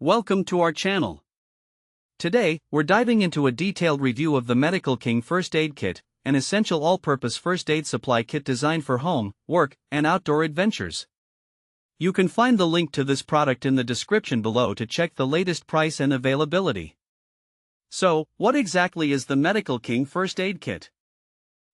Welcome to our channel. Today, we're diving into a detailed review of the Medical King First Aid Kit, an essential all-purpose first aid supply kit designed for home, work, and outdoor adventures. You can find the link to this product in the description below to check the latest price and availability. So, what exactly is the Medical King First Aid Kit?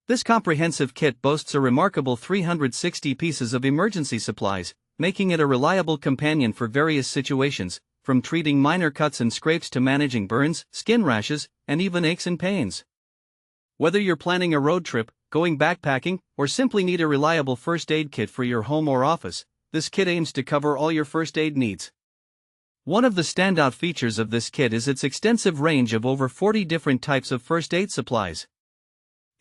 This comprehensive kit boasts a remarkable 360 pieces of emergency supplies, making it a reliable companion for various situations, from treating minor cuts and scrapes to managing burns, skin rashes, and even aches and pains. Whether you're planning a road trip, going backpacking, or simply need a reliable first aid kit for your home or office, this kit aims to cover all your first aid needs. One of the standout features of this kit is its extensive range of over 40 different types of first aid supplies.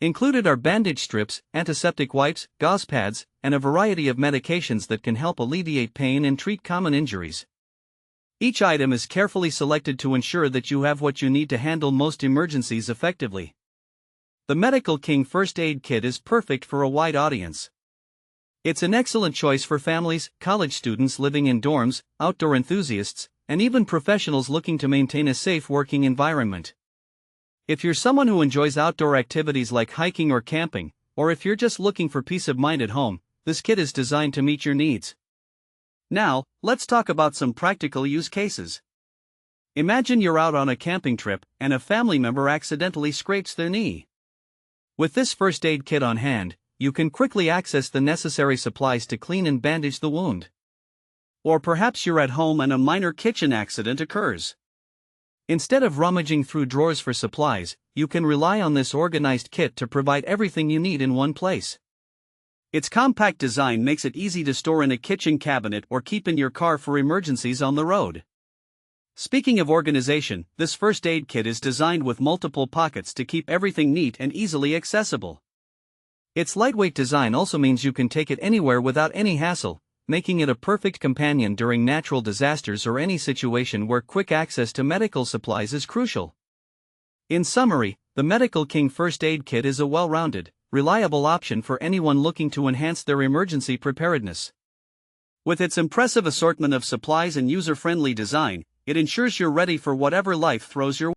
Included are bandage strips, antiseptic wipes, gauze pads, and a variety of medications that can help alleviate pain and treat common injuries. Each item is carefully selected to ensure that you have what you need to handle most emergencies effectively. The Medical King First Aid Kit is perfect for a wide audience. It's an excellent choice for families, college students living in dorms, outdoor enthusiasts, and even professionals looking to maintain a safe working environment. If you're someone who enjoys outdoor activities like hiking or camping, or if you're just looking for peace of mind at home, this kit is designed to meet your needs. Now, let's talk about some practical use cases. Imagine you're out on a camping trip, and a family member accidentally scrapes their knee. With this first aid kit on hand, you can quickly access the necessary supplies to clean and bandage the wound. Or perhaps you're at home and a minor kitchen accident occurs. Instead of rummaging through drawers for supplies, you can rely on this organized kit to provide everything you need in one place. Its compact design makes it easy to store in a kitchen cabinet or keep in your car for emergencies on the road. Speaking of organization, this first aid kit is designed with multiple pockets to keep everything neat and easily accessible. Its lightweight design also means you can take it anywhere without any hassle, making it a perfect companion during natural disasters or any situation where quick access to medical supplies is crucial. In summary, the Medical King First Aid Kit is a well-rounded, reliable option for anyone looking to enhance their emergency preparedness. With its impressive assortment of supplies and user-friendly design, it ensures you're ready for whatever life throws your way.